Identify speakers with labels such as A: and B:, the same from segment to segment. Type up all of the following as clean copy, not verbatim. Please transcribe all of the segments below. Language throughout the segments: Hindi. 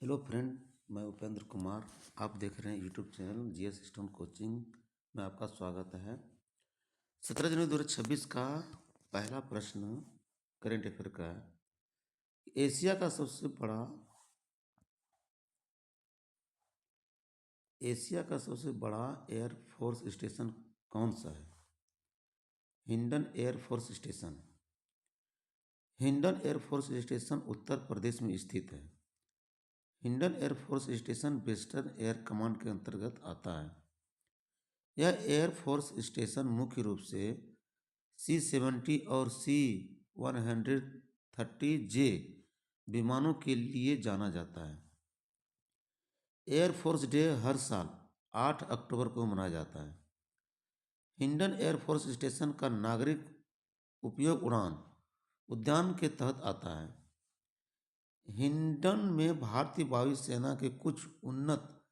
A: हेलो फ्रेंड, मैं उपेंद्र कुमार। आप देख रहे हैं YouTube channel GS stone coaching में। आपका स्वागत है। 17 जनवरी 2026 का पहला प्रश्न करेंट अफेयर का है। एशिया का सबसे बड़ा एयरफोर्स स्टेशन कौन सा है? Hindan air force station. Hindan air force station Uttar Pradesh में स्थित है। Hindan air force station western air command के अंतर्गत आता है। यह एयरफोर्स स्टेशन मुख्य रूप से C-70 और C-130J विमानों के लिए जाना जाता है। एयरफोर्स डे हर साल 8 अक्टूबर को मनाया जाता है। हिंडन एयरफोर्स स्टेशन का नागरिक उपयोग उड़ान उद्यान के तहत आता है। हिंडन में भारतीय वायुसेना के कुछ उन्नत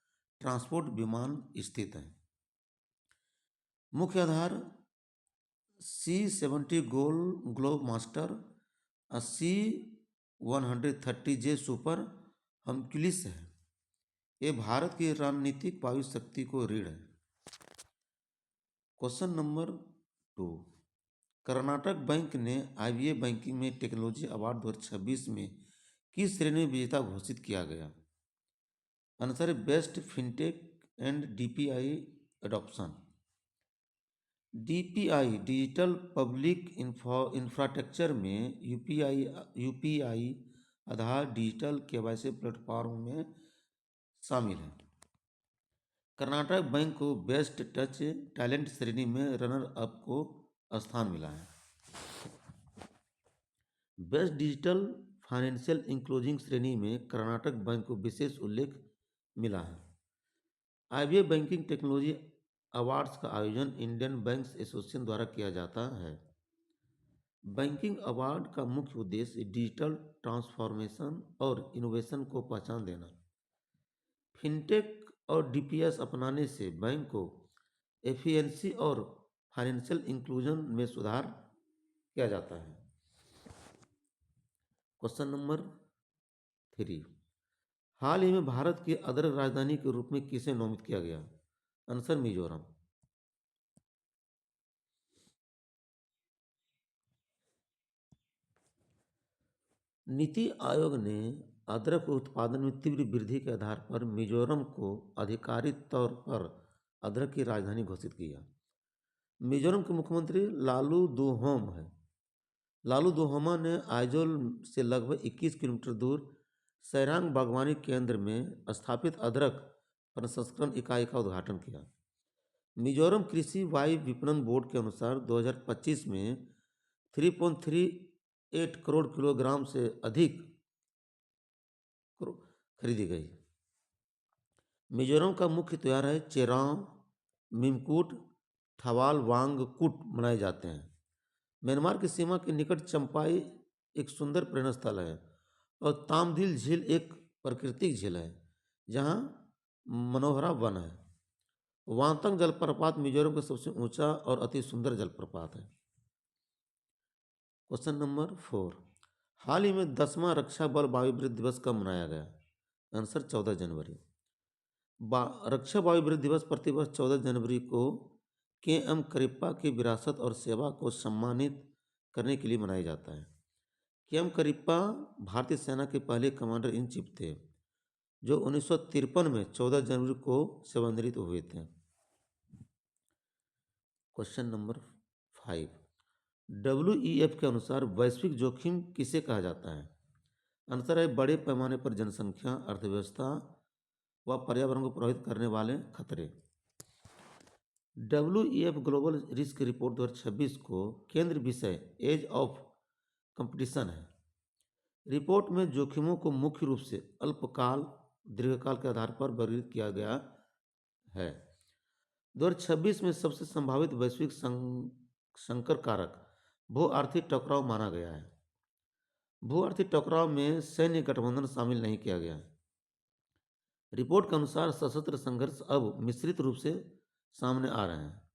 A: ट्रांसपोर्ट विमान स्थित हैं। मुख्य आधार C-70 ग्लोब मास्टर और C-130J सुपर हर्क्यूलिस है। ये भारत की रणनीतिक वायु शक्ति को रीढ़ है। Question number 2। कर्नाटक बैंक ने IBA बैंकिंग में टेक्नोलॉजी अवार्ड 2026 में किस श्रेणी में विजेता घोषित किया गया? आंसर है best fintech and DPI adoption. DPI digital public infrastructure में UPI आधार डिजिटल KYC प्लेटफॉर्म में शामिल है। कर्नाटक बैंक को बेस्ट टच टैलेंट श्रेणी में रनर अप को स्थान मिला है। बेस्ट डिजिटल फाइनेंशियल इंक्लूजिंग श्रेणी में कर्नाटक बैंक को विशेष उल्लेख मिला है। IBA बैंकिंग टेक्नोलॉजी अवार्ड्स का आयोजन इंडियन बैंक्स एसोसिएशन द्वारा किया जाता है। बैंकिंग अवार्ड का मुख्य उद्देश्य डिजिटल ट्रांसफॉर्मेशन और इनोवेशन को पहचान देना। फिनटेक और DPS अपनाने से बैंक को एफिशिएंसी और फाइनेंशियल इंक्लूजन में सुधार किया जाता है। Question number 3। हाल ही में भारत की अदरक राजधानी के रूप में किसे नामित किया गया? आंसर मिजोरम। नीति आयोग ने अदरक उत्पादन में तीव्र वृद्धि के आधार पर मिजोरम को आधिकारिक तौर पर अदरक की राजधानी घोषित किया। मिजोरम के मुख्यमंत्री लालू दोहोम है। लालू दोहोमा ने आइजोल से लगभग 21 किलोमीटर दूर सैरांग बागवानी केंद्र में स्थापित अदरक प्रसंस्करण इकाई का उद्घाटन किया। मिजोरम कृषि वायु विपणन बोर्ड के अनुसार 2025 में 3.38 करोड़ किलोग्राम से अधिक खरीदी गई। मिजोरम का मुख्य त्यौहार है चेराव, मिमकूट, थवाल वांगकुट मनाए जाते हैं। म्यांमार की सीमा के निकट चंपाई एक सुंदर पर्यटन स्थल है और तामदिल झील एक प्राकृतिक झील है जहां मनोहरा वन है। वांगतंग जलप्रपात मिजोरम का सबसे ऊंचा और अति सुंदर जलप्रपात है। Question number 4। हाल ही में 10वां रक्षा बल वायुवृत्ति दिवस कब मनाया गया? आंसर 14 जनवरी। रक्षा वायुवृत्ति दिवस प्रतिवर्ष 14 जनवरी को KM करिप्पा की विरासत और सेवा को सम्मानित करने के लिए मनाया जाता है। KM करिप्पा भारतीय सेना के पहले कमांडर इन चीफ थे जो 1953 में 14 जनवरी को सेवानिवृत्त हुए थे। Question number 5। WEF के अनुसार वैश्विक जोखिम किसे कहा जाता है? आंसर है बड़े पैमाने पर जनसंख्या, अर्थव्यवस्था व पर्यावरण को प्रभावित करने वाले खतरे। WEF ग्लोबल रिस्क रिपोर्ट 2026 को केंद्र विषय एज ऑफ कंपटीशन है। रिपोर्ट में जोखिमों को मुख्य रूप से अल्पकाल, दीर्घकाल के आधार पर वर्गीकृत किया गया है। 2026 में सबसे संभावित वैश्विक संकर कारक भू आर्थिक टकराव माना गया है। भू आर्थिक टकराव में सैन्य गठबंधन शामिल नहीं किया गया है। रिपोर्ट के अनुसार सशस्त्र संघर्ष अब मिश्रित रूप से सामने आ रहे हैं।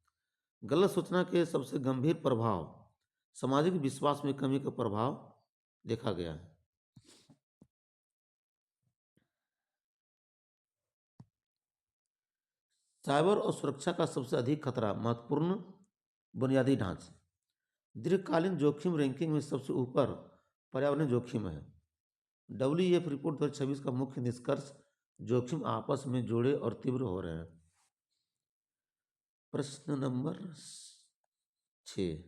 A: गलत सूचना के सबसे गंभीर प्रभाव सामाजिक विश्वास में कमी का प्रभाव देखा गया है। साइबर और सुरक्षा का सबसे अधिक खतरा महत्वपूर्ण बुनियादी ढांचे। दीर्घकालीन जोखिम रैंकिंग में सबसे ऊपर पर्यावरण जोखिम है। WEF रिपोर्ट 2026 का मुख्य निष्कर्ष जोखिम आपस में जुड़े और तीव्र हो रहे हैं। प्रश्न नंबर 6,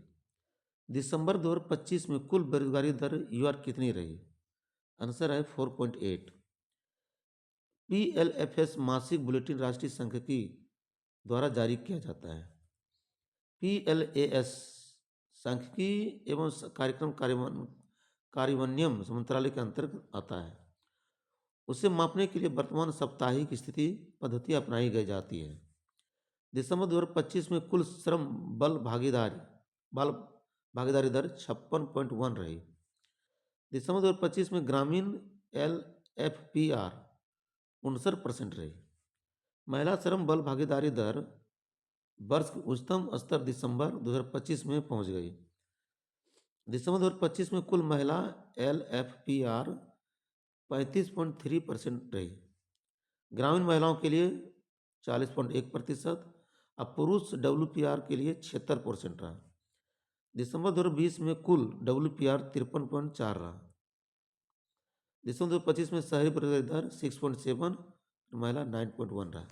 A: दिसंबर 2025 में कुल बेरोजगारी दर UR कितनी रही? आंसर है 4.8। PLFS मासिक बुलेटिन राष्ट्रीय सांख्यिकी द्वारा जारी किया जाता है। PLAS सांख्यिकी एवं कार्यक्रम कार्यान्वयन मंत्रालय के अंतर्गत आता है। उसे मापने के लिए वर्तमान साप्ताहिक स्थिति पद्धति अपनाई गई जाती है। दिसंबर 2025 में कुल श्रम बल भागीदारी दर 56.1 रही। दिसंबर 2025 में ग्रामीण LFPR 59% रही। महिला श्रम बल भागीदारी दर वर्ष के उच्चतम स्तर दिसंबर 2025 में पहुंच गई। दिसंबर 2025 में कुल महिला LFPR 35.3% रही। ग्रामीण महिलाओं के लिए 40.1% और पुरुष WPR के लिए 76% रहा। दिसंबर 2020 में कुल WPR 53.4 रहा। दिसंबर 2025 में शहरी बेरोजगारी दर 6.7, महिला 9.1 रहा।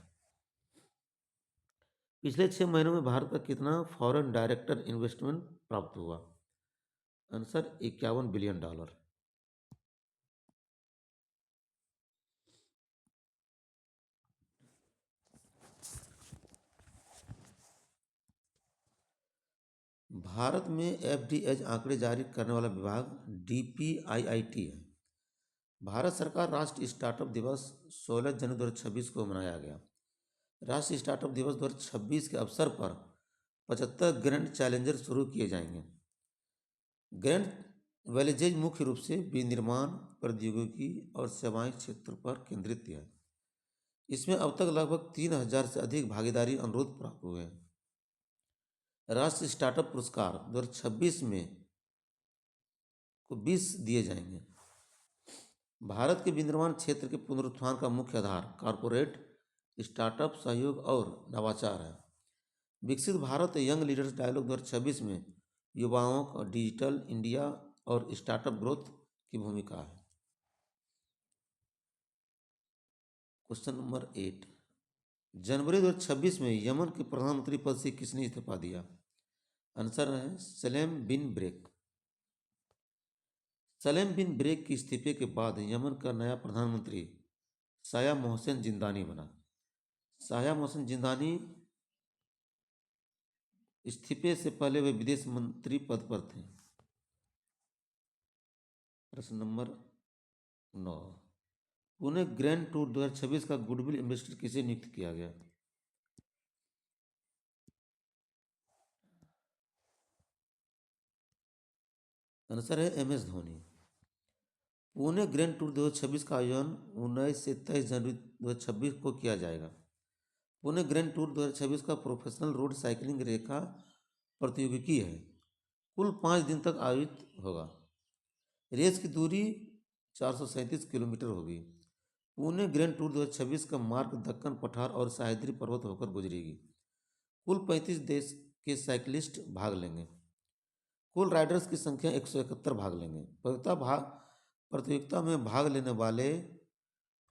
A: पिछले 6 महीनों में भारत का कितना फॉरेन डायरेक्ट इन्वेस्टमेंट प्राप्त हुआ? Answer $51 billion. भारत में FDI आंकड़े जारी करने वाला विभाग DPIIT है। भारत सरकार राष्ट्रीय स्टार्टअप दिवस 16 जनवरी 2026 को मनाया गया। राष्ट्रीय स्टार्टअप दिवस 2026 के अवसर पर 75 ग्रैंड चैलेंजर शुरू किए जाएंगे। ग्रैंड वैलेजेज मुख्य रूप से विनिर्माण, प्रौद्योगिकी और सेवाएं क्षेत्र पर केंद्रित है। इसमें अब तक लगभग 3000 से अधिक भागीदारी अनुरोध प्राप्त हुए हैं। राष्ट्रीय स्टार्टअप पुरस्कार 2026 में को 20 दिए जाएंगे। भारत के विनिर्माण क्षेत्र के पुनरुत्थान का मुख्य आधार कॉरपोरेट स्टार्टअप सहयोग और नवाचार है। विकसित भारत यंग लीडर्स डायलॉग 2026 में युवाओं का डिजिटल इंडिया और स्टार्टअप ग्रोथ की भूमिका है। क्वेश्चन नंबर 8, जनवरी 2026 में यमन के प्रधानमंत्री पद से किसने इस्तीफा दिया? आंसर है सलेम बिन ब्रेक। सलेम बिन ब्रेक के इस्तीफे के बाद यमन का नया प्रधानमंत्री शाया मोहसिन जिंदानी बना। शाया मोहसिन जिंदानी इस्तीफे से पहले वे विदेश मंत्री पद पर थे। प्रश्न नंबर 9, पुणे ग्रैंड टूर 2026 का गुडविल एम्बेसडर किसे नियुक्त किया गया? आंसर है MS Dhoni. Pune grand tour 2026 का आयोजन 19 से 23 जनवरी 2026 को किया जाएगा। पुणे ग्रैंड टूर 2026 का प्रोफेशनल रोड साइकिलिंग रेखा प्रतियोगिकी है। कुल 5 दिन तक आयोजित होगा। रेस की दूरी 437 किलोमीटर होगी। पुणे ग्रैंड टूर 2026 का मार्ग दक्कन पठार और सह्याद्री पर्वत होकर गुजरेगी। कुल 35 देश के साइकिलिस्ट भाग लेंगे। कुल राइडर्स की संख्या 171 भाग लेंगे। प्रतियोगिता में भाग लेने वाले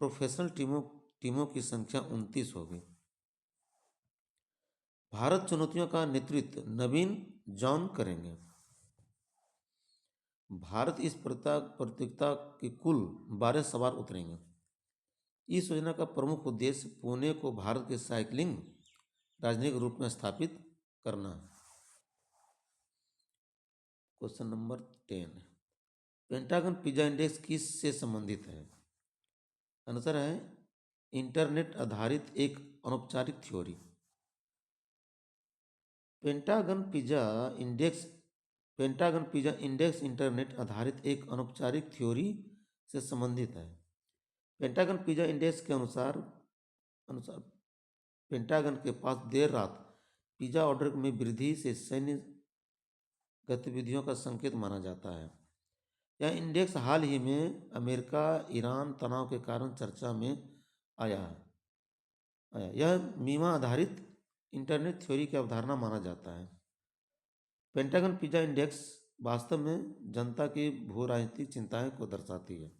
A: प्रोफेशनल टीमों की संख्या 29 होगी। भारत चुनौतियों का नेतृत्व नवीन जॉन करेंगे। भारत इस प्रतियोगिता के कुल 12 सवार उतरेंगे। इस योजना का प्रमुख उद्देश्य पुणे को भारत के साइकिलिंग राजधानी के रूप में स्थापित करना है। Question number 10, pentagon pizza index किस से संबंधित है? आंसर है इंटरनेट आधारित एक अनौपचारिक theory. Pentagon pizza index internet आधारित एक अनौपचारिक थ्योरी से संबंधित है। पेंटागन पिज्जा इंडेक्स के अनुसार पेंटागन के पास देर रात पिज्जा ऑर्डर में वृद्धि से सैन्य गतिविधियों का संकेत माना जाता है। यह इंडेक्स हाल ही में अमेरिका ईरान तनाव के कारण चर्चा में आया है। आया। यह मीमा आधारित इंटरनेट थ्योरी की अवधारणा माना जाता है। पेंटागन पिज्जा इंडेक्स वास्तव में जनता की भू राजनीतिक चिंताएं को दर्शाती है।